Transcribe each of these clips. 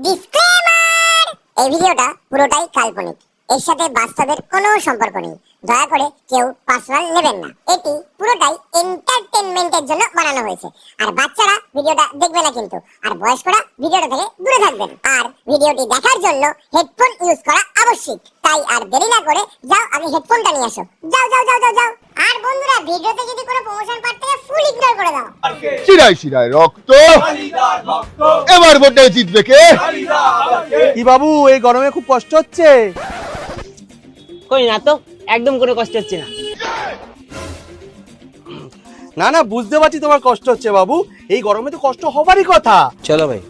Disclaimer! এই ভিডিওটা পুরোটাই কাল্পনিক। এর সাথে বাস্তবের কোনো সম্পর্ক নেই। দয়া করে কেউ পার্সোনাল নেবেন না। এটি পুরোটাই এন্টারটেইনমেন্টের জন্য বানানো হয়েছে। আর বাচ্চারা ভিডিওটা দেখবে না কিন্তু। আর বয়স্করা ভিডিওটা থেকে দূরে থাকবেন। আর ভিডিওটি দেখার জন্য হেডফোন ইউজ করা আবশ্যক। তাই আর দেরি না করে যাও আগে হেডফোনটা নিয়ে আসো। যাও যাও যাও যাও যাও। আর বন্ধুরা, ভিডিওতে যদি কোনো প্রমোশন পার্ট থাকে ফুল ইগনোর করে দাও। শিরায় শিরায় রক্ত, এবার ভোটে জিতবে কে? কি বাবু, এই গরমে খুব কষ্ট হচ্ছে? কই না তো, একদম কোনো কষ্ট হচ্ছে না। না না, বুঝতে পারছি তোমার কষ্ট হচ্ছে বাবু। এই গরমে তো কষ্ট হবারই কথা। চলো ভাই।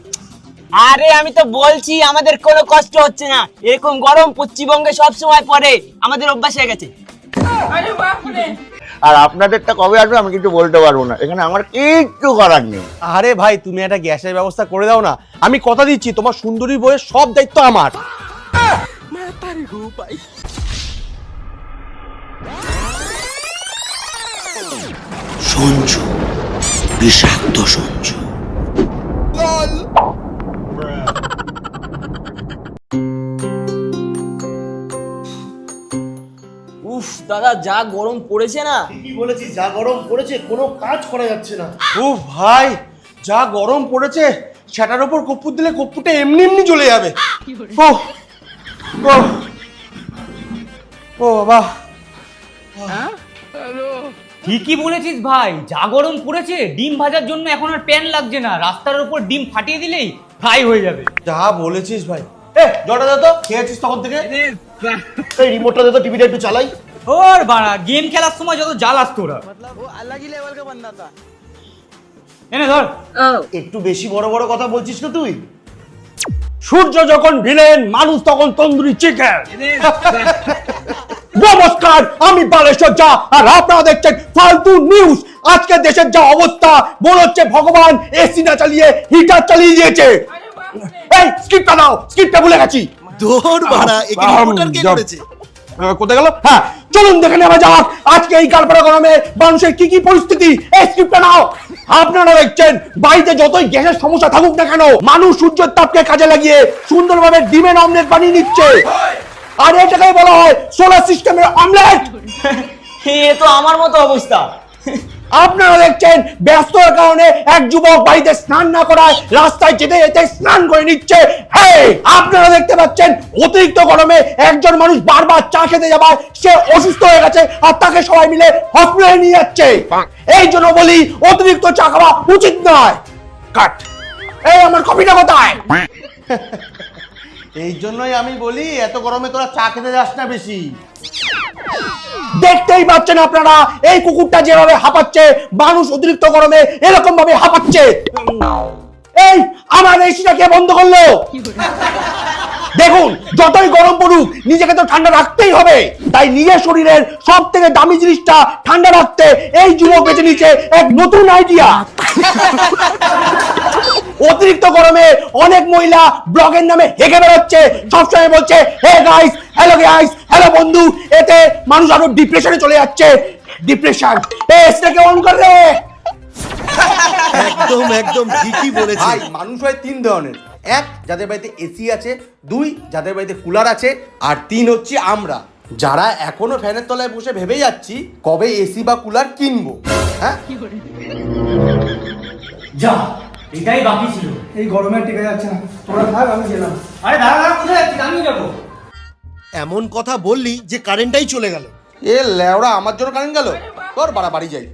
আরে আমি তো বলছি আমাদের কোনো কষ্ট হচ্ছে না। এরকম গরম পশ্চিমবঙ্গে সব সময় পড়ে, আমাদের অভ্যাস হয়ে গেছে। আর আপনাদেরটা কবে আসবে আমি কিছু বলতে পারবো না, এখানে আমার কিচ্ছু করার নেই। আরে ভাই, তুমি একটা গ্যাসের ব্যবস্থা করে দাও না। আমি কথা দিচ্ছি, তোমার সুন্দরী বইয়ের সব দায়িত্ব আমার। সঞ্জু, বিষাক্ত সঞ্জু। উফ দাদা, যা গরম পড়েছে না। কি বলেছিস, যা গরম পড়েছে কোনো কাজ করা যাচ্ছে না। ও ভাই, যা গরম পড়েছে, সেটার উপর কর্পূর দিলে কর্পূরটা এমনি এমনি জ্বলে যাবে। ও ও ও বাবা। ঠিকই বলেছিস ভাই, যা গরম পড়েছে ডিম ভাজার জন্য এখন আর প্যান লাগছে না, রাস্তার উপর ডিম ফাটিয়ে দিলেই ফ্রাই হয়ে যাবে। যা বলেছিস ভাই। এ জলটা দে তো, খেয়েছিস তখন থেকে? এই রিমোটটা দে তো, টিভিটা একটু চালাই। ওর বাড়া, গেম খেলার সময় যত জ্বালাস তোরা। এনে ধর। একটু বেশি বড় বড় কথা বলছিস না তুই? সূর্য যখন ভিলেন, মানুষ তখন তন্দুরি চিকেন। নমস্কার, আমি বালেশ্বর যা, আর আপনারা দেখছেন ফালতু নিউজ। আজকে দেশের যা অবস্থা, মনে হচ্ছে ভগবান এসি না চালিয়ে হিটার চালিয়ে দিয়েছে। এই স্ক্রিপ্টটা দাও, স্ক্রিপ্টটা ভুলে গেছি। দৌড় বাড়া, একে রিপোর্টার কে করেছে? কোথায় গেল? হ্যাঁ, চলুন দেখে নেওয়া যাক আজকে এই কালপাড়া গরমে মানুষের কি কি পরিস্থিতি। এই স্ক্রিপ্টটা নাও। আপনারা দেখছেন, বাড়িতে যতই গ্যাসের সমস্যা থাকুক না কেন, মানুষ সূর্যের তাপকে কাজে লাগিয়ে সুন্দরভাবে ডিমের অমলেট বানিয়ে নিচ্ছে। আর এটাকেই বলা হয় সোলার সিস্টেমের অমলেট। এ তো আমার মতো অবস্থা। আপনারা দেখছেন, ব্যস্ততার কারণে এক যুবক বাড়িতে স্নান না করায় রাস্তায় যেতে যেতে স্নান করে নিচ্ছে। হ্যাঁ, আপনারা দেখতে পাচ্ছেন, অতিরিক্ত গরমে একজন মানুষ বারবার চা খেতে যাবার সে অসুস্থ হয়ে গেছে, আর তাকে সবাই মিলে হসপিটালে নিয়ে যাচ্ছে। এই জন্য বলি, অতিরিক্ত চা খাওয়া উচিত নয়। কাট। এই আমার কপিটা কোথায়? এই জন্যই আমি বলি, এত গরমে তোরা চা খেতে যাস না বেশি। দেখতেই পাচ্ছেন আপনারা, এই কুকুরটা যেভাবে হাঁপাচ্ছে, মানুষ অতিরিক্ত গরমে এরকম ভাবে হাঁপাচ্ছে। এই আমার এসিটা কে বন্ধ করলো? দেখুন, যতই গরম পড়ুক নিজেকে তো ঠান্ডা রাখতেই হবে। তাই নিজের শরীরের সব থেকে দামি জিনিসটা ঠান্ডা রাখতে এই যুবক বেছে নিচ্ছে এক নতুন আইডিয়া। অতিরিক্ত গরমে অনেক মহিলা ব্লগের নামে হেগে বেড়াচ্ছে, সবসময় বলছে hey guys, hello guys, hello বন্ধু। এতে মানুষ আরো ডিপ্রেশনে চলে যাচ্ছে। ডিপ্রেশন। এসটাকে অন কর রে। একদম একদম ঠিকই বলেছিস। ভাই, মানুষ হয় তিন ধরনের। এক, যাদের বাড়িতে এসি আছে। দুই, যাদের বাড়িতে কুলার আছে। আর তিন হচ্ছে আমরা, যারা এখনো ফ্যানের তলায় বসে ভেবে যাচ্ছি কবে এসি বা কুলার কিনবো। হ্যাঁ, যা, এটাই বাকি ছিল। এই গরমে টিকে যাচ্ছে না, তোরা থাক, আমি গেলাম। আরে দাঁড়া দাঁড়া, কোথায় যাচ্ছিস? আমি যাবো। এমন কথা বললি যে কারেন্টটাই চলে গেল। এ লেওড়া, আমার জন্য কারেন্ট গেল। তোর বাড়া বাড়ি যাই।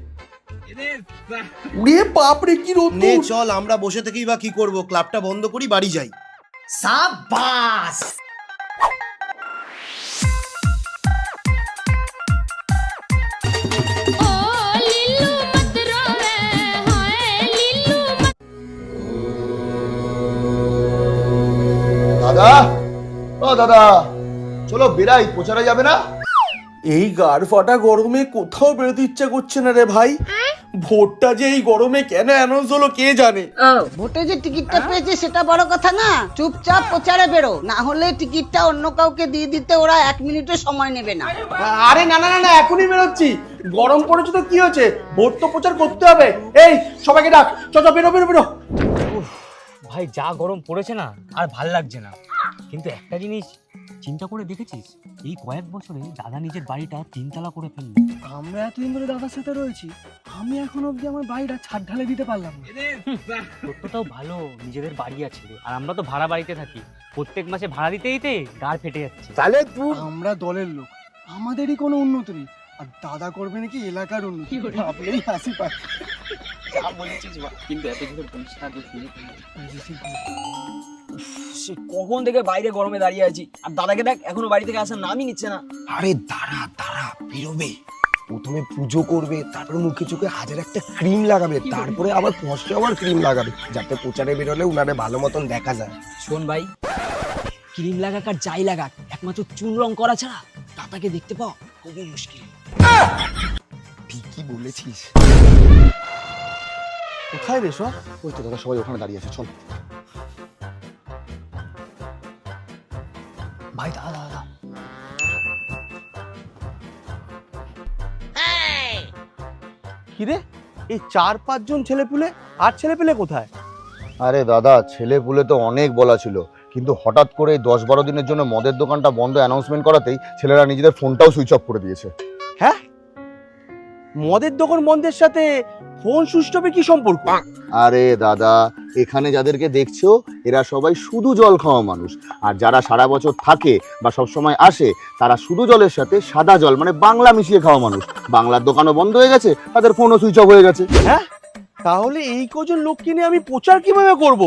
উড়ে বাপরে, কি রোদ। নে চল, আমরা বসে থেকেই বা কি করব, ক্লাবটা বন্ধ করি, বাড়ি যাই। সাবাস। দাদা, ও দাদা, চলো বেরাই, প্রচারে যাবে না? এই গাড় ফাটা গরমে কোথাও বেরোতে ইচ্ছা করছে না রে ভাই। ভোটটা যে এই গরমে কেন অ্যানাউন্স হলো কে জানে। ভোটে যে টিকিটটা পেয়েছে সেটা বড় কথা না, চুপচাপ প্রচারে বেরো, না হলে টিকিটটা অন্য কাউকে দিয়ে দিতে ওরা 1 মিনিটও সময় নেবে না। আরে না না না না, এখনই বেরোচ্ছি। গরম পড়েছে তো কি হয়েছে, ভোট তো প্রচার করতে হবে। এই সবাইকে ডাক, চল বেরো বেরো বেরো। ভাই যা গরম পড়েছে না আর ভাল লাগছে না, কিন্তু একটা জিনিস চিন্তা করে দেখেছিস, এই কয়েক বছরে দাদা নিজের বাড়িটা 3 তলা করে ফেললো। আমরা এতদিন ধরে দাদার সাথে রয়েছি, আমি এখন অব্দি আমার বাড়িটা ছাদ ঢালে দিতে পারলাম না। তোরটাও ভালো, নিজেদের বাড়ি আছে রে, আর আমরা তো ভাড়া বাড়িতে থাকি, প্রত্যেক মাসে ভাড়া দিতে দিতে গাড় ফেটে যাচ্ছে। তাহলে তুই আমরা দলের লোক, আমাদেরই কোনো উন্নতি নেই, আর দাদা করবে নাকি এলাকার উন্নতি, ভাবলেই হাসি পায়। সে কখন থেকে বাইরে গরমে দাঁড়িয়ে আছি, আর দাদাকে দেখ এখনো বাড়ি থেকে আসার নামই নিচ্ছে না। আরে দাঁড়া দাঁড়া, বেরোবে। প্রথমে পুজো করবে, তারপরে মুখে চোখে হাজার একটা ক্রিম লাগাবে, তারপরে আবার ফসে আবার ক্রিম লাগাবে, যাতে প্রচারে বেরোলে উনারে ভালো মতন দেখা যায়। শোন ভাই, ক্রিম লাগাক আর যাই লাগাক, একমাত্র চুন রং করা ছাড়া দাদাকে দেখতে পাও খুবই মুশকিল। ঠিকই বলেছিস। কোথায় রে সব? ওই তো দাদা সবাই ওখানে দাঁড়িয়ে আছে, চল। ভাই দাদা দাদা, কিরে এই 4-5 জন ছেলেপুলে, আর ছেলেপুলে কোথায়? আরে দাদা, ছেলে পুলে তো অনেক বলা ছিল, কিন্তু হঠাৎ করে 10-12 দিনের জন্য মদের দোকানটা বন্ধ অ্যানাউন্সমেন্ট করাতেই ছেলেরা নিজেদের ফোনটাও সুইচ অফ করে দিয়েছে। হ্যাঁ, মদের দোকান বন্ধের সাথে ফোন সুইচ অফের কি সম্পর্ক? আরে দাদা, এখানে যাদেরকে দেখছো এরা সবাই শুধু জল খাওয়া মানুষ, আর যারা সারা বছর থাকে বা সব সময় আসে তারা শুধু জলের সাথে সাদা জল মানে বাংলা মিশিয়ে খাওয়া মানুষ। বাংলার দোকানও বন্ধ হয়ে গেছে, তাদের ফোনও সুইচ অফ হয়ে গেছে। হ্যাঁ, তাহলে এই কজন লোককে নিয়ে আমি প্রচার কিভাবে করব?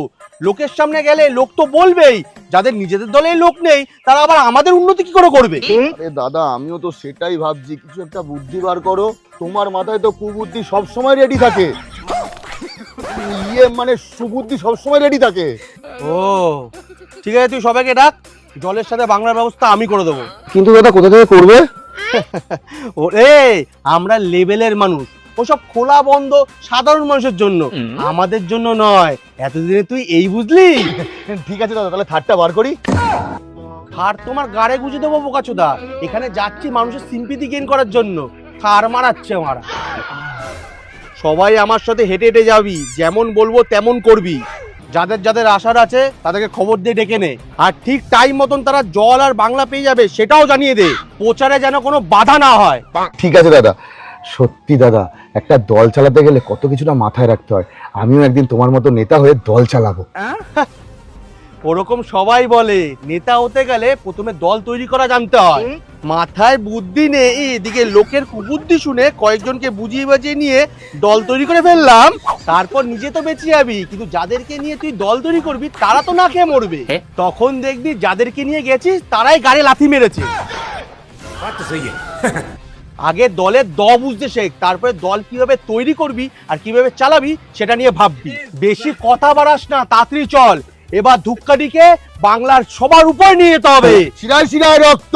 লোকের সামনে গেলে লোক তো বলবেই, যাদের নিজেদের দলে লোক নেই তারা আবার আমাদের উন্নতি কি করে করবে? আরে দাদা, আমিও তো সেটাই ভাবছি, কিছু একটা বুদ্ধি বার করো। তোমার মাথায় তো কুবুদ্ধি সবসময় রেডি থাকে, মানে সুবুদ্ধি সবসময় রেডি থাকে। ও ঠিক আছে, তুই সবাইকে ডাক, জলের সাথে বাংলার ব্যবস্থা আমি করে দেবো। কিন্তু দাদা কোথা থেকে করবে? ওরে, আমরা লেভেলের মানুষ, ওসব খোলা বন্ধ সাধারণ মানুষের জন্য, আমাদের জন্য নয়। এতদিনে তুই এই বুঝলি? ঠিক আছে দাদা, তাহলে থার্ডটা বার করি। থার তোমার গাড়ে গুঁজে দেবো বোকাচোদা, এখানে যাচ্ছি মানুষের সিম্পিতি গেইন করার জন্য, থার মারাচ্ছে মারা। সবাই আমার সাথে হেঁটে হেঁটে যাবি, যেমন বলবো তেমন করবি। যাদের যাদের আশার আছে তাদেরকে খবর দিয়ে ডেকে নে, আর ঠিক টাইম মতন তারা জল আর বাংলা পেয়ে যাবে সেটাও জানিয়ে দে, প্রচারে যেন কোনো বাধা না হয়। ঠিক আছে দাদা। সত্যি দাদা, একটা দল চালাতে গেলে কত কিছুটা মাথায় রাখতে হয়। আমিও একদিন তোমার মতো নেতা হয়ে দল চালাবো। ওরকম সবাই বলে, নেতা হতে গেলে প্রথমে দল তৈরি করা জানতে হয়। মাথায় বুদ্ধি নেই, এদিকে লোকের কুবুদ্ধি শুনে কয়েকজনকে বুঝিয়ে বাজিয়ে নিয়ে দল তৈরি করে ফেললাম, তারপর নিজে তো বেঁচে যাবি, কিন্তু যাদেরকে নিয়ে তুই দল তৈরি করবি তারা তো না খেয়ে মরবে। তখন দেখবি যাদেরকে নিয়ে গেছিস তারাই গাড়ি লাথি মেরেছে। আগে দলের দ বুঝতে শেখ, তারপরে দল কিভাবে তৈরি করবি আর কিভাবে চালাবি সেটা নিয়ে ভাববি। বেশি কথা বাড়াস না, তাড়াতাড়ি চল। এবার ধূপকাঠিকে বাংলার সবার উপর নিয়ে যেতে হবে। শিরায় শিরায় রক্ত,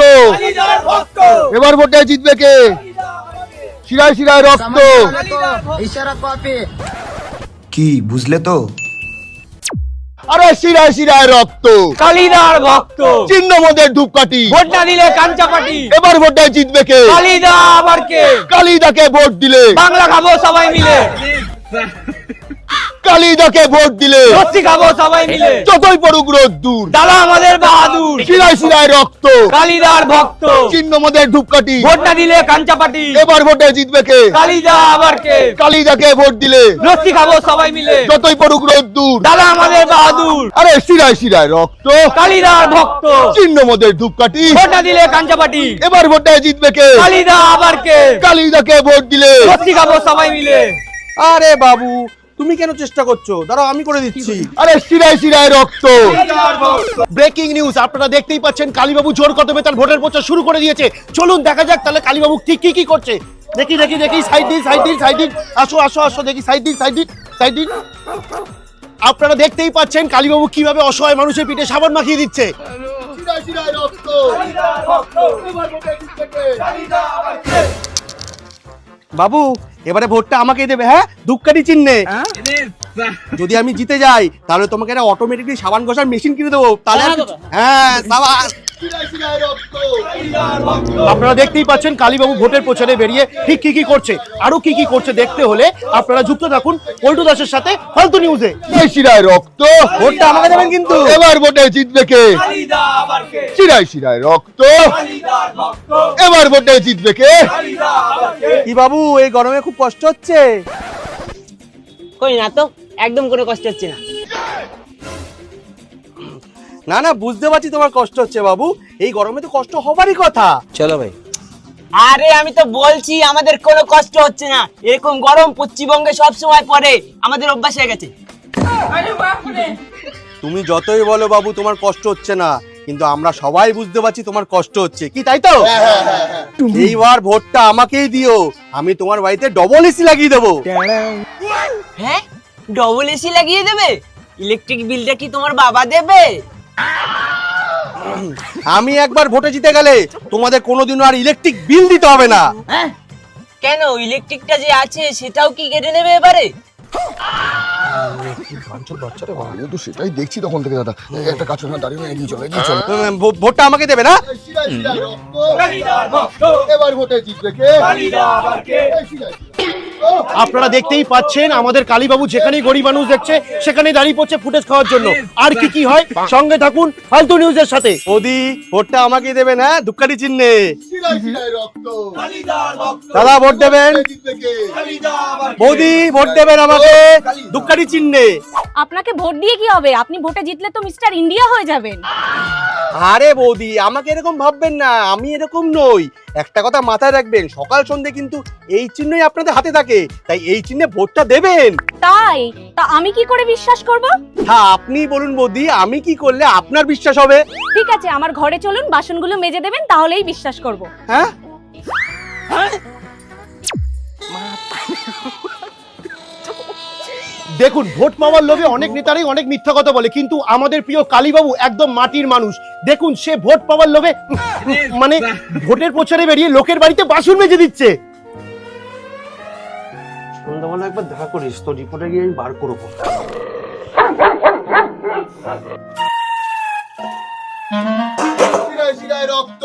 এবার ভোটে জিতবে কে? শিরায় শিরায় রক্ত। কি বুঝলে তো? আরে শিরায় শিরায় রক্ত, কালিদার ভক্ত, চিহ্ন মদের ধূপকাঠি, ভোট না দিলে কাঞ্চাপাটি, এবার ভোটে জিতবে কে? কালিদা আবার কে? কালিদাকে ভোট দিলে, বাংলা খাবো সবাই মিলে, কালিদাকে ভোট দিলে, লস্যি খাবো সবাই মিলে, যতই পড়ুক রোদ্দুর, দাদা আমাদের বাহাদুর, শিরায় শিরায় রক্ত, কালিদার ভক্ত, চিহ্ন মদের ধূপকাঠি, ভোট না দিলে কাঞ্চাপাটি, এবার ভোটে জিতবে কে? কালিদা আবার কে? কালিদাকে ভোট দিলে, লস্যি খাবো সবাই মিলে, যতই পড়ুক রোদ্দুর, দাদা আমাদের বাহাদুর, আরে শিরায় শিরায় রক্ত, কালিদার ভক্ত, চিহ্ন মদের ধূপকাঠি, ভোট না দিলে কাঞ্চাপাটি, এবার ভোটে জিতবে কে? কালিদা আবার কে? কালিদাকে ভোট দিলে। লস্যি খাবো সবাই মিলে। আরে বাবু, তুমি কেন চেষ্টা করছো? দাঁড়াও আমি করে দিচ্ছি। আরে শিরায় শিরায় রক্ত। ব্রেকিং নিউজ, আপনারা দেখতেই পাচ্ছেন কালীবাবু জোর কদমে তার ভোটের প্রচার শুরু করে দিয়েছে। চলুন দেখা যাক তাহলে কালীবাবু ঠিক কি করছে। দেখি দেখি দেখি, সাইড দিন সাইড দিন সাইড দিন, আসো আসো আসো, দেখি সাইড দিন সাইড দিন সাইড দিন। আপনারা দেখতেই পাচ্ছেন কালীবাবু কিভাবে অসহায় মানুষের পিঠে সাবান মাখিয়ে দিচ্ছে। শিরায় শিরায় রক্ত। বাবু, এবারে ভোটটা আমাকেই দেবে, হ্যাঁ, ধূপকাঠি চিহ্নে। যদি আমি জিতে যাই তাহলে তোমাকে একটা অটোমেটিকলি সাবান ঘষার মেশিন কিনে দেবো, তাহলে হ্যাঁ সাবান। আপনারা দেখতেই পাচ্ছেন কালীবাবু ভোটের প্রচারে বেরিয়ে ঠিক কি করছে, আরো কি করছে দেখতে হলে আপনারা যুক্ত থাকুন পল্টু দাসের সাথে ফালতু নিউজে। শিরায় রক্ত, ভোটটা আমাকে দেবেন কিন্তু। এবার ভোটে জিতবে কে? শিরায় শিরায় রক্ত, এবার ভোটে জিতবে কে? কি বাবু এই গরমে খুব কষ্ট হচ্ছে? কই না তো, একদম কোনো কষ্ট হচ্ছে না। না না, বুঝতে পারছি তোমার কষ্ট হচ্ছে বাবু, এই গরমে তো কষ্ট হবারই কথা। চলো ভাই। আরে আমি তো বলছি আমাদের কোনো কষ্ট হচ্ছে না, এরকম গরম পশ্চিমবঙ্গে সব সময় পড়ে, আমাদের অভ্যাস হয়ে গেছে। তুমি যতই বলো বাবু তোমার কষ্ট হচ্ছে না, কিন্তু আমরা সবাই বুঝতে পারছি তোমার কষ্ট হচ্ছে, কি তাই তো? এইবার ভোটটা আমাকেই দিও, আমি তোমার বাড়িতে ডবল এসি লাগিয়ে দেবো। হ্যাঁ, ডবল এসি লাগিয়ে দেবে? ইলেকট্রিক বিলটা কি তোমার বাবা দেবে? আমি একবার ভোটে জিতে গেলে তোমাদের কোনোদিনও আর ইলেকট্রিক বিল দিতে হবে না। কেন, ইলেকট্রিকটা যে আছে সেটাও কি কেটে নেবে এবারে? আমি তো সেটাই দেখছি তখন থেকে দাদা, একটা কাজ না দাঁড়িয়ে এগিয়ে চলো, এগিয়ে চলো। ভোটটা আমাকে দেবে না? এবার ভোটে জিতবে কে? আপনারা দেখতেই পাচ্ছেন আমাদের কালীবাবু যেখানেই গরিব মানুষ দেখছে সেখানেই দাঁড়িয়ে পড়ছে ফুটেজ খাওয়ার জন্য। আর কি হয় সঙ্গে থাকুন ফালতু নিউজের সাথে। ওদি ভোটটা আমাকে দেবে না, ধূপকাঠি চিহ্নে। শিরায় শিরায় রক্ত, দাদা ভোট দেবেন। জিতবে কে? বৌদি ভোট দেবেন আমাকে, ধূপকাঠি চিহ্নে। আপনাকে ভোট দিয়ে কি হবে? আপনি ভোটে জিতলে তো মিস্টার ইন্ডিয়া হয়ে যাবেন। আরে বৌদি আমাকে এরকম ভাববেন না, আমি এরকম নই। একটা কথা মাথায় রাখবেন, সকাল সন্ধে কিন্তু এই চিহ্নই আপনাদের হাতে থাকে, তাই এই চিহ্নে ভোটটা দেবেন। তাই তা আমি কি করে বিশ্বাস করব? হ্যাঁ আপনি বলুন বৌদি, আমি কি করলে আপনার বিশ্বাস হবে? ঠিক আছে, আমার ঘরে চলুন, বাসনগুলো মেজে দেবেন, তাহলেই বিশ্বাস করব। হ্যাঁ দেখুন, ভোট পাওয়ার লোভে অনেক নেতারাই অনেক মিথ্যা কথা বলে, কিন্তু আমাদের প্রিয় কালীবাবু একদম মাটির মানুষ। দেখুন সে ভোট পাওয়ার লোভে মানে ভোটের প্রচারে বেরিয়ে লোকের বাড়িতে বাসন মেজে দিচ্ছে। সন্ধ্যাবেলা একবার দেখা করিস, তো রিপোর্টে গিয়ে আমি বার করবো। শিরায় শিরায় রক্ত,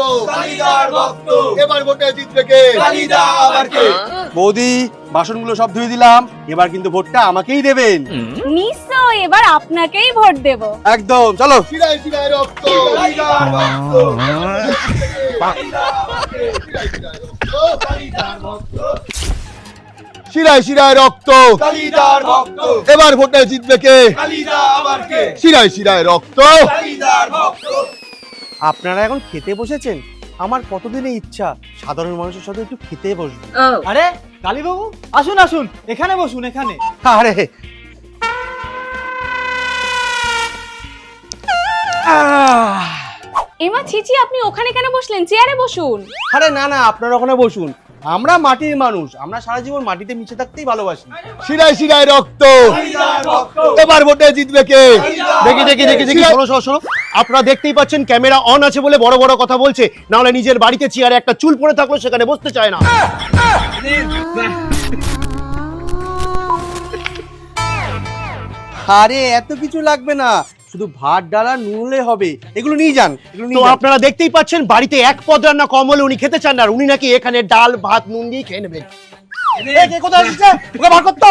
এবার ভোটে জিতবে কে? বৌদি বাসনগুলো সব ধুয়ে দিলাম, এবার কিন্তু ভোটটা আমাকেই দেবেন। নিশ্চয় এবার আপনাকেই ভোট দেব। একদম, চলো। শিরায় শিরায় রক্ত, শিরায় শিরায় রক্ত, এবার ভোটে জিতবে কে? শিরায় শিরায় রক্ত। আপনারা এখন খেতে বসেছেন, আমার কতদিনের ইচ্ছা সাধারণ মানুষের সাথে একটু খেতে বসবো। আরে কালীবাবু আসুন আসুন, এখানে বসুন, এখানে। আরে এমা ছিছি, আপনি ওখানে কেন বসলেন? চেয়ারে বসুন। আরে না না, আপনারা ওখানে বসুন। আমরা মাটির মানুষ, আমরা সারা জীবন মাটিতে মিশে থাকতেই ভালোবাসি। শিরায় শিরায় রক্ত, এবার ভোটে জিতবে কে? দেখি শোনো, আপনারা দেখতেই পাচ্ছেন ক্যামেরা অন আছে বলে বড় বড় কথা বলছে, না হলে নিজের বাড়িতে চেয়ারে একটা চুল পড়ে থাকলো সেখানে বসতে চায় না। আরে এত কিছু লাগবে না, শুধু ভাত ডাল আর নুন হলে হবে, এগুলো নিয়ে যান। তো আপনারা দেখতেই পাচ্ছেন বাড়িতে এক পদ রান্না কম হলে উনি খেতে চান না, আর উনি নাকি এখানে ডাল ভাত নুন দিয়ে খেয়ে নেবেন। কোথায় আসছে? ওকে বার করতো।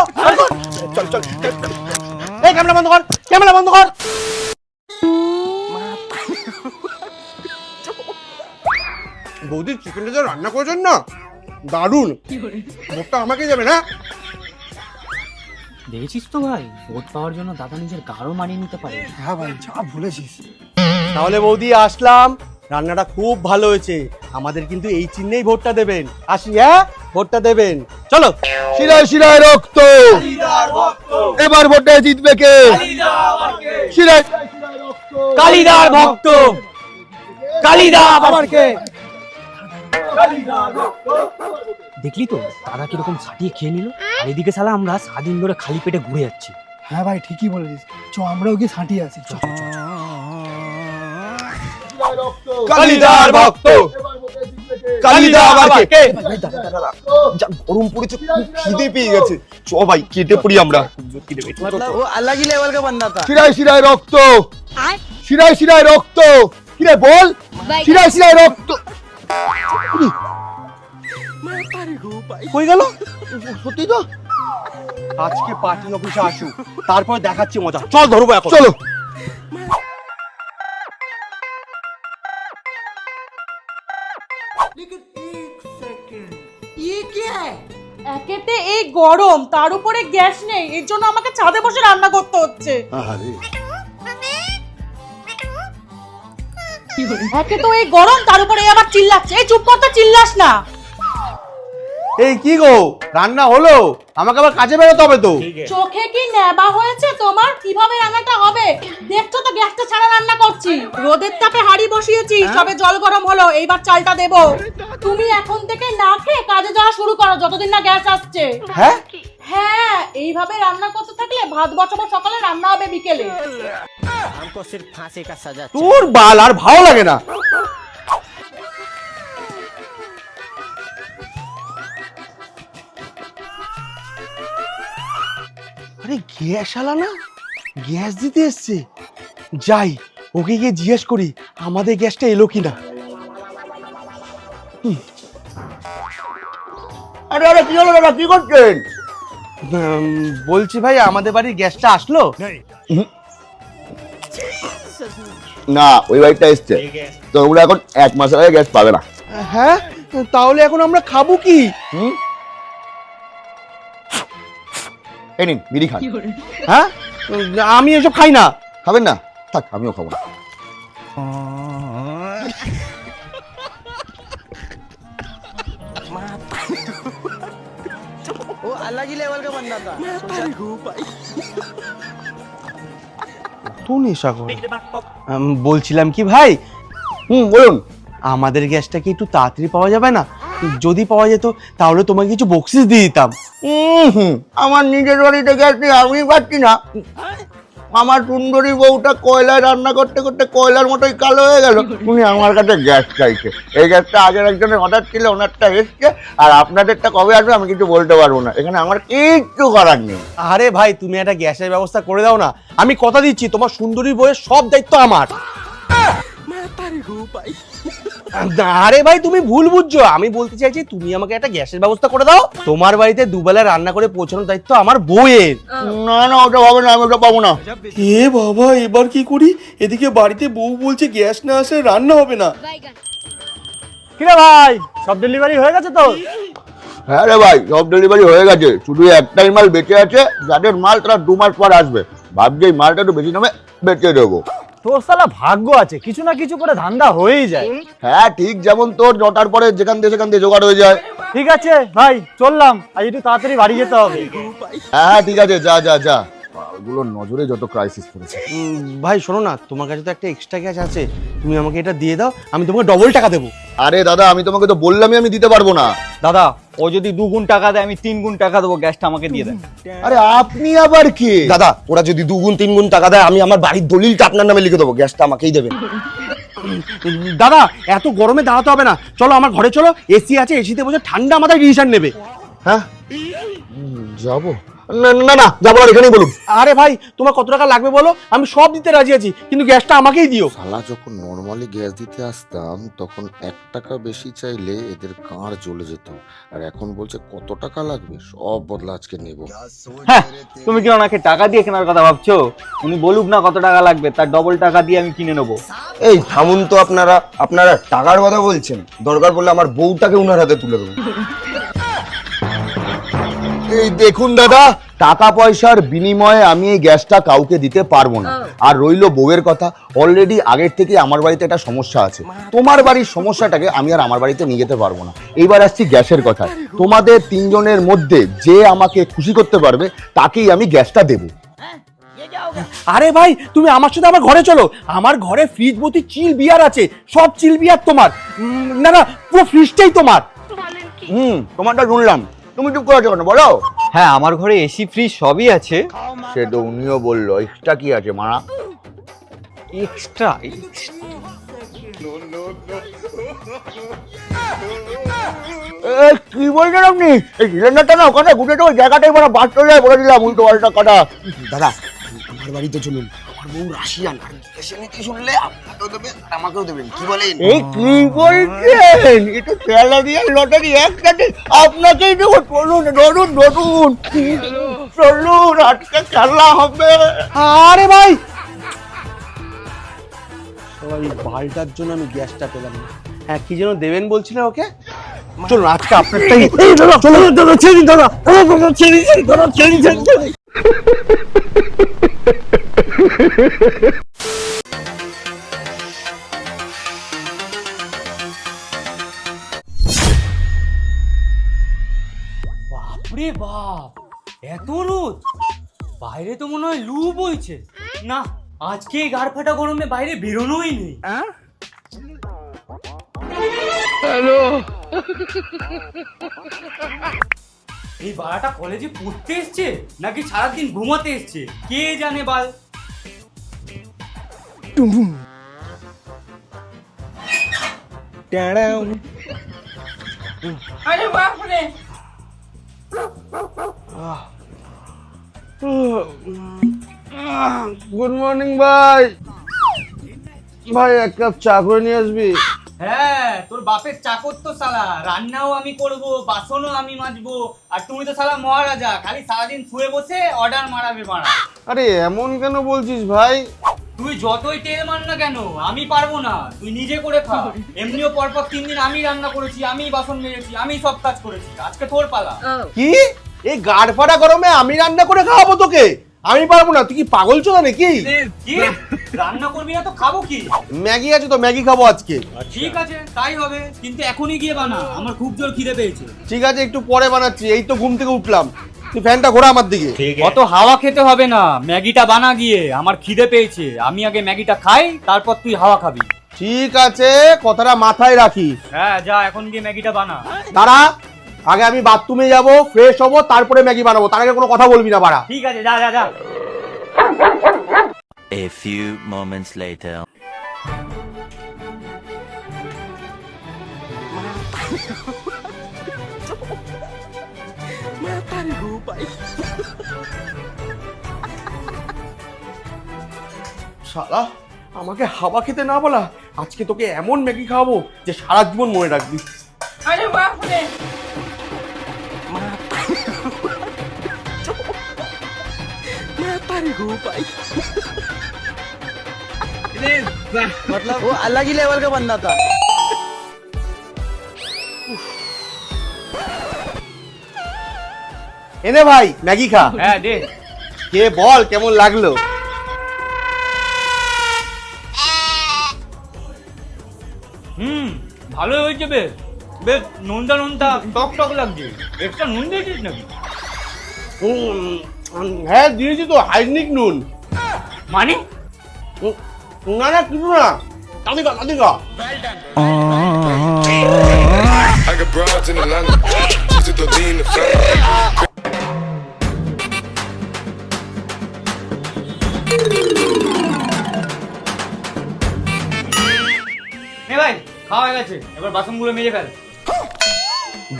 চল এই ক্যামেরা বন্ধ কর, ক্যামেরা বন্ধ কর। বৌদির চিকেনটা যা রান্না করেছেন না, দারুণ। ভোটটা আমাকে যাবে না? দেখেছিস তো ভাই, ভোট পাওয়ার জন্য দাদা নিজের গাড়ও মানিয়ে নিতে পারে। হ্যাঁ ভাই, যা বলেছিস। তাহলে বৌদি আসলাম, রান্নাটা খুব ভালো হয়েছে, আমাদের কিন্তু এই চিহ্নেই ভোটটা দেবেন। আসি, হ্যাঁ ভোটটা দেবেন, চলো। শিরায় শিরায় রক্ত, এবার ভোটে জিতবে কে? শিরায় শিরায় রক্ত, কালীদার ভক্ত, কালীদা আবার কে? দেখলি তো দাদা কিরকম ছাটিয়ে খেয়ে নিল, আর এদিকে শালা আমরা স্বাধীন ধরে খালি পেটে ঘুরে যাচ্ছি। হ্যাঁ ভাই, ঠিকই বলেছিস। চ আমরাও গিয়ে ছাঁটিয়ে আসি। চ। কালীদার ভক্ত, কালীদা আবার কে? গরম পড়েছে, খুব খিদে পেয়ে গেছে, চ ভাই কেটে পড়ি আমরা। ও अलग ही लेवल का बंदा था। শিরায় শিরায় রক্ত, শিরায় শিরায় রক্ত, কিরে বল। শিরায় শিরায় রক্ত। হয়ে গেল। সত্যি তো? আজকে পার্টি অফিসে আসুক, তারপর দেখাচ্ছি মজা। চল ধরবো এখন। চলো। একেতে এই গরম, তার উপরে গ্যাস নেই, এর জন্য আমাকে ছাদে বসে রান্না করতে হচ্ছে। আরে একে তো এই গরম, তার উপরে এই আবার চিল্লাচ্ছে। এই চুপ কর তো, চিল্লাস না। এই কি গো, রান্না হলো? আমাকে আবার কাজে বেরোতে হবে তো। চোখে কি নেবা হয়েছে তোমার? কিভাবে রান্নাটা হবে দেখছো তো? গ্যাসটা ছাড়া রান্না করছি, রোদের তাপে হাঁড়ি বসিয়েছি, সবে জল গরম হলো, এইবার চালটা দেবো। তুমি এখন থেকে না খেয়ে কাজে যাওয়া শুরু করো যতদিন না গ্যাস আসছে। হ্যাঁ হ্যাঁ, এইভাবে রান্না করতে থাকলে ভাত বসাবো সকালে, রান্না হবে বিকেলে। তোর বাল আর ভালো লাগে না। আরে গ্যাস আলা না, গ্যাস দিতে এসছে। যাই, ওকে গিয়ে জিজ্ঞেস করি আমাদের গ্যাসটা এলো কিনা। আরে আরে কি হলো দাদা, কি করছেন? বলছি ভাই, আমাদের বাড়ির গ্যাসটা আসলো? না, ওই বাড়িটা এসছে তো, ওগুলো এখন 1 মাসের আগে গ্যাস পাবে না। হ্যাঁ, তাহলে এখন আমরা খাবো কি? এই নিন বিড়ি খান। হ্যাঁ, আমি এসব খাই না। খাবেন না? থাক, আমিও খাবো না। তো নেশা করে। বলছিলাম কি ভাই, বলুন। আমাদের গ্যাসটা কি একটু তাড়াতাড়ি পাওয়া যাবে না? যদি পাওয়া যেত তাহলে তোমাকে কিছু বক্সিস দিয়ে দিতাম। আমার নিজের বাড়িতে গ্যাস নেই, আমি পাচ্ছি না। আমার সুন্দরী বউটা কয়লায় রান্না করতে করতে কয়লার মতোই কালো হয়ে গেল, উনি আমার কাছে গ্যাস চাইছে। এই গ্যাসটা আগের একজনের অর্ডার ছিল, ওনারটা এসছে, আর আপনাদেরটা কবে আসবে আমি কিছু বলতে পারবো না, এখানে আমার কিচ্ছু করার নেই। আরে ভাই, তুমি একটা গ্যাসের ব্যবস্থা করে দাও না। আমি কথা দিচ্ছি, তোমার সুন্দরী বউয়ের সব দায়িত্ব আমার। আরে ভাই, তুমি ভুল বুঝছো। আমি বলতে চাইছি তুমি আমাকে একটা গ্যাসের ব্যবস্থা করে দাও। তোমার বাড়িতে দুবেলা রান্না করে পৌঁছানোর দায়িত্ব আমার বউয়ের। না না, ওটা হবে না, আমি ওটা পাবো না। এ বাবা, এবার কি করি? এদিকে বাড়িতে বউ বলছে গ্যাস না আসলে রান্না হবে না। কিরে ভাই, সব ডেলিভারি হয়ে গেছে তো? হ্যাঁ রে ভাই, সব ডেলিভারি হয়ে গেছে, শুধু একটাই মাল বেঁচে আছে, যাদের মাল তারা 2 মাস পর আসবে। ভাবছি এই মালটা একটু বেশি দামে বেচে দেবো। তোর শালা ভাগ্য আছে, কিছু না কিছু করে ধান্দা হয়েই যায়। হ্যাঁ, ঠিক যেমন তোর 9টার পরে যেখান থেকে সেখান থেকে জোগাড় হয়ে যায়। ঠিক আছে ভাই, চললাম, আজ একটু তাড়াতাড়ি বাড়ি যেতে হবে। হ্যাঁ ঠিক আছে, যা যা যা। ওগুলোর নজরে যত ক্রাইসিস পড়েছে। ভাই শোনো না, তোমার কাছে তো একটা এক্সট্রা গ্যাস আছে, তুমি আমাকে এটা দিয়ে দাও, আমি তোমাকে ডবল টাকা দেবো। আরে দাদা, আমি তোমাকে তো বললামই আমি দিতে পারবো না। দাদা, ও যদি 2 গুণ টাকা দেয়, আমি 3 গুণ টাকা দেবো, গ্যাসটা আমাকে দিয়ে দেন। আরে আপনি আবার কি? দাদা, ওরা যদি 2 গুণ 3 গুণ টাকা দেয়, আমি আমার বাড়ির দলিলটা আপনার নামে লিখে দেবো, গ্যাসটা আমাকেই দেবেন। দাদা, এত গরমে দাঁড়াতে হবে না, চলো আমার ঘরে চলো, এসি আছে, এসিতে বসে ঠান্ডা মাথায় ডিসিশন নেবে। হ্যাঁ যাবো? না না না, যাবো আর, এখানেই বলুন। আরে ভাই, তোমার কত টাকা লাগবে বলো, আমি সব দিতে রাজি আছি, কিন্তু গ্যাসটা আমাকেই দিও। শালা যখন নর্মালি গ্যাস দিতে আসতাম তখন 1 টাকা বেশি চাইলে এদের কাঁড় জ্বলে যেত, আর এখন বলছে কত টাকা লাগবে, সব বদলা আজকে নেব। হ্যাঁ, তুমি কি ওনাকে টাকা দিয়ে কেনার কথা ভাবছো? উনি বলুক না কত টাকা লাগবে, তার ডবল টাকা দিয়ে আমি কিনে নেবো। এই থামুন তো, আপনারা টাকার কথা বলছেন, দরকার পড়লে আমার বউটাকে উনার হাতে তুলে দেবো। এই দেখুন দাদা, টাকা পয়সার বিনিময়ে আমি এই গ্যাসটা কাউকে দিতে পারবো না। আর রইলো বউয়ের কথা, অলরেডি আগের থেকে আমার বাড়িতে একটা সমস্যা আছে। তোমার বাড়ির সমস্যাটাকে আমি আর আমার বাড়িতে নিয়ে যেতে পারবো না। এইবার আসছি গ্যাসের কথা। তোমাদের 3 জনের মধ্যে যে আমাকে খুশি করতে পারবে তাকেই আমি গ্যাসটা দেবো। আরে ভাই, তুমি আমার সাথে আমার ঘরে চলো, আমার ঘরে ফ্রিজ ভর্তি চিল বিয়ার আছে, সব চিল বিয়ার তোমার। না না, পুরো ফ্রিজটাই তোমার। তোমারটা শুনলাম, তুমি চুপ করে আছো কেন বলো? হ্যাঁ, আমার ঘরে এসি ফ্রিজ সবই আছে। সে তো উনিও বললো, এক্সট্রা কি আছে মারা? এক্সট্রা কি বলছেন আপনি? এই সিলিন্ডারটা না ওখানে গুটে তো ওই জায়গাটাই মানে বাস চলে যায়, বলে দিলাম উল্টো পাল্টা কাটা। দাদা, আমার বাড়িতে চলুন, আমার বউ রাশিয়ান আর এসে নাকি শুনলে আপনাকেও দেবে আর আমাকেও দেবেন, কি বলেন? এই কি বলছেন? এটা খেলা দিয়ে লটারি একসাথে আপনাকেই দেবো। চলুন ধরুন ধরুন, চলুন আজকে খেলা হবে। আরে ভাই এই বালটার জন্য আমি গ্যাসটা পেলাম না। হ্যাঁ, কি যেন দেবেন বলছিলেন ওকে? চলুন আজকে আপনারটাই। চলুন দাদা, ছেড়ে দিন দাদা, ছেড়ে দিন দাদা, ছেড়ে দিন। বাপরে বাপ, এত রোদ! বাইরে তো মনে হয় লু বইছে। না, আজকে এই গাড় ফাটা গরমে বাইরে বেরোনোই নেই। হ্যালো, এই বাড়াটা কলেজে পড়তে এসছে নাকি সারাদিন ঘুমাতে এসছে কে জানে বাল। আরে বাপরে, গুড মর্নিং ভাই। ভাই এক কাপ চা করে নিয়ে আসবি? হ্যাঁ, তোর বাপের চাকর তো শালা, রান্নাও আমি করব, বাসনও আমি মাজবো, আর তুমি তো শালা মহারাজা, খালি সারাদিন শুয়ে বসে অর্ডার মারাবে মারা। আরে এমন কেন বলছিস ভাই? তুই যতই তেল মান না কেন, আমি পারবো না, তুই নিজে করে খা। এমনিও পরপর 3 দিন আমি রান্না করেছি, আমি বাসন মেজেছি, আমি সব কাজ করেছি, আজকে তোর পালা। কি এই গাড় ফাটা গরমে আমি রান্না করে খাওয়াবো তোকে? আমি পারবো না, তুই কি পাগল চোদা নাকি? কি রান্না করবি না তো খাবো কি? ম্যাগি আছে তো, ম্যাগি খাবো আজকে। ঠিক আছে, তাই হবে, কিন্তু এখনই গিয়ে বানা, আমার খুব জোর খিদে পেয়েছে। ঠিক আছে, একটু পরে বানাচ্ছি, এই তো ঘুম থেকে উঠলাম। তুই ফ্যানটা ঘোরা আমার দিকে। অত হাওয়া খেতে হবে না, ম্যাগিটা বানা গিয়ে, আমার খিদে পেয়েছে, আমি আগে ম্যাগিটা খাই, তারপর তুই হাওয়া খাবি। ঠিক আছে, কথাটা মাথায় রাখিস। হ্যাঁ যা, এখন গিয়ে ম্যাগিটা বানা। দাঁড়া, আগে আমি বাথরুমে যাব, ফ্রেশ হবো, তারপরে ম্যাগি বানাবো, তার আগে কোনো কথা বলবি না বাড়া। ঠিক আছে, যা যা যা। A few moments later. শালা, আমাকে হাওয়া খেতে না বলা, আজকে তোকে এমন ম্যাগি খাওয়াবো যে সারা জীবন মনে রাখবি। আরে বাপরে, मतलब वो अलग ही लेवल का बंदा था। এনে ভাই ম্যাগি খা। হ্যাঁ দে। কে বল কেমন লাগলো? ভালো হয়েছে, বেশ বেশ নুনটা নুনটা টক টক লাগছে। একটা নুন দিয়েছিস নাকি? হ্যাঁ দিয়েছি তো, হাইজনিক নুন। মানে না না, কিছু না, তাদিকা তাদিকা। I got broads in Atlanta. Just to lean the family. ভাই খাওয়া হয়ে গেছে, এবার বাসনগুলো মেজে ফেল।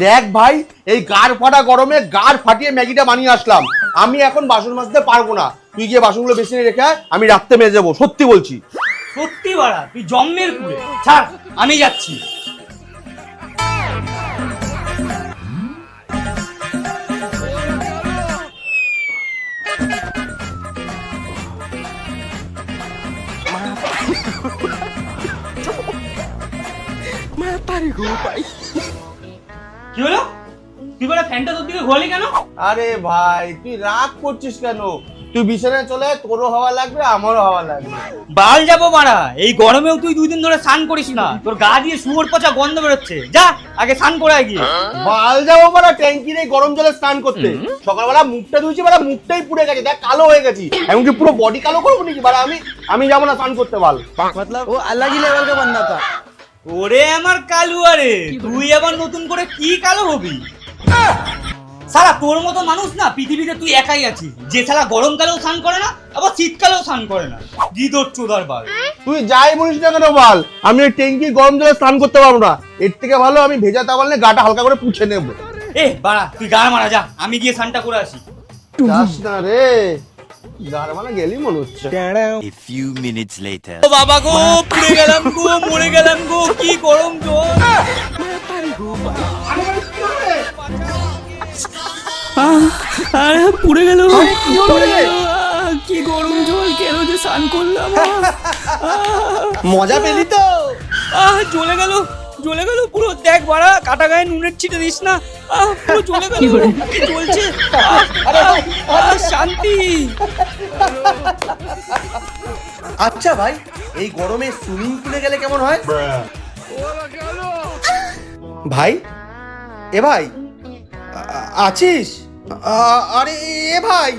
দেখ ভাই, এই গাড় ফাটা গরমে গাড় ফাটিয়ে ম্যাগিটা বানিয়ে আসলাম। আমি এখন বাসন মাজতে পারবো না, তুই গিয়ে বাসনগুলো বেসিনে রেখে আয়, আমি রাত্রে মেজে যাবো, সত্যি বলছি। সত্যি বাড়া, তুই জম্মের কুড়ে। ছাড়, আমি যাচ্ছি। কি হলো? তুই বলে ফ্যানটা তোর দিকে ঘোরালি কেন? আরে ভাই তুই রাগ করছিস কেন? তুই বিছানায় চলে আয়, তোরও হাওয়া লাগবে আমারও হাওয়া লাগবে। বাল যাবো মারা, এই গরমেও তুই 2 দিন ধরে স্নান করিস না, তোর গা দিয়ে শুয়োর পচা গন্ধ বেরোচ্ছে। যা আগে স্নান করে আয় গিয়ে। বাল যাবো মারা ট্যাঙ্কির এই গরম জলে স্নান করতে। সকালবেলা মুখটা ধুইছি বাড়া, মুখটাই পুড়ে গেছে, দেখ কালো হয়ে গেছি। এমনকি পুরো বডি কালো করবো নাকি বাড়া? আমি যাবো না স্নান করতে বাল। मतलब वो अलग ही लेवल का बंदा था। ওরে আমার কালু, আরে তুই আবার নতুন করে কি কালো হবি? সারা তোর মতো মানুষ না পৃথিবীতে তুই একাই আছিস, যে সারা গরমকালেও স্নান করে না, আবার শীতকালেও স্নান করে না। গিদর চোদার বাল। তুই যাই বলিস না কেন বল, আমি ওই ট্যাঙ্কির গরম জলে স্নান করতে পারবো না। এর থেকে ভালো আমি ভেজা তাওয়াল নিয়ে গাটা হালকা করে পুছে নেবো। এ বাড়া, তুই গা মারা, যা আমি গিয়ে স্নানটা করে আসি। যাস না রে। গারমালা গেলি মনে হচ্ছে। ও বাবা গো, পুড়ে গেলাম গো, মরে গেলাম গো, কি গরম জল। পুড়ে গেল, কি গরম জল, কেন যে স্নান করলাম। মজা পেলি তো? জ্বলে গেল, জ্বলে গেল পুরো। দেখ বাড়া, কাটা গায়ে নুনের ছিটে দিস না। পুরো জ্বলে গেল, কি জ্বলছে। শান্তি। আচ্ছা ভাই, এই গরমে সুইমিং পুলে গেলে কেমন হয়? ভাই, এ ভাই আছিস? আরে এ ভাই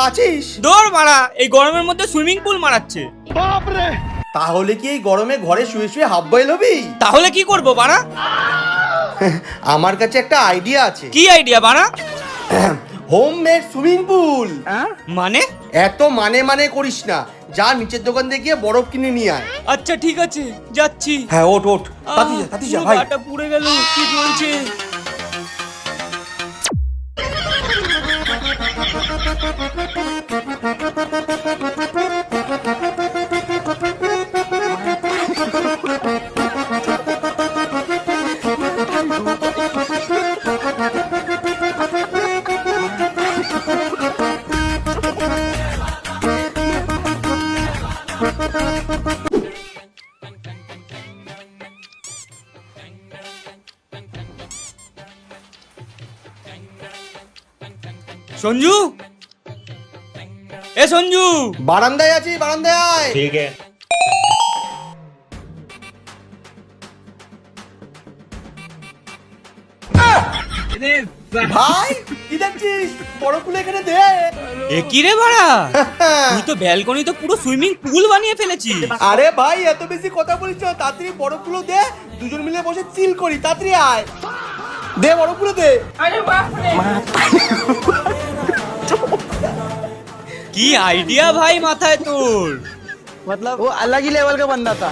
আছিস? দৌড় মারা, এই গরমের মধ্যে সুইমিং পুল মারাচ্ছে। তাহলে কি এই গরমে ঘরে শুয়ে শুয়ে হাফ বয়েল হবি? তাহলে কি করবো বাড়া? আমার কাছে একটা আইডিয়া আছে। কি আইডিয়া বাড়া? Home made swimming pool. মানে? এত মানে করিস না, যা নিচের দোকান থেকে গিয়ে বরফ কিনে নিয়ে আয়। আচ্ছা ঠিক আছে, যাচ্ছি। হ্যাঁ ওঠ ওঠ, তাতি যা ভাই। গাটা পুড়ে গেল, কি জ্বলছে। সঞ্জু, এ সঞ্জু। বারান্দায় আছি, বারান্দায় আয়। ঠিক আছে। ভাই কি দেখছিস? বরফগুলো এখানে দে। এ কি রে বাড়া, তুই তো ব্যালকনিতে পুরো সুইমিং পুল বানিয়ে ফেলেছিস। আরে ভাই এত বেশি কথা বলিস না, তাড়াতাড়ি বরফগুলো দে, দুজন মিলে বসে চিল করি। তাড়াতাড়ি আয়, দে বরফগুলো দে। কি আইডিয়া ভাই মাথায় তোর। मतलब वो अलग ही लेवल का बंदा था।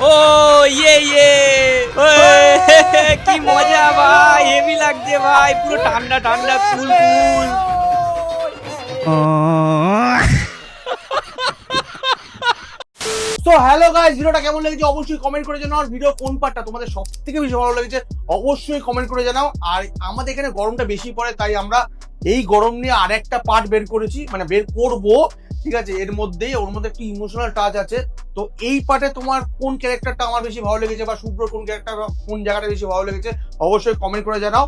ও ইয়ে কি মজা ভাই, হেভি লাগছে ভাই, পুরো ঠান্ডা ঠান্ডা কুল কুল। তো হ্যালো গাইস, ভিডিওটা কেমন লেগেছে অবশ্যই কমেন্ট করে জানাও। আর ভিডিও কোন পার্টটা তোমাদের সবথেকে বেশি ভালো লেগেছে অবশ্যই কমেন্ট করে জানাও। আর আমাদের এখানে গরমটা বেশি পড়ে, তাই আমরা এই গরম নিয়ে আরেকটা পার্ট বের করেছি, মানে বের করবো, ঠিক আছে। ওর মধ্যে একটু ইমোশনাল টাচ আছে। তো এই পার্টে তোমার কোন ক্যারেক্টারটা আমার বেশি ভালো লেগেছে, বা শুভ্র কোন ক্যারেক্টার কোন জায়গাটা বেশি ভালো লেগেছে অবশ্যই কমেন্ট করে জানাও।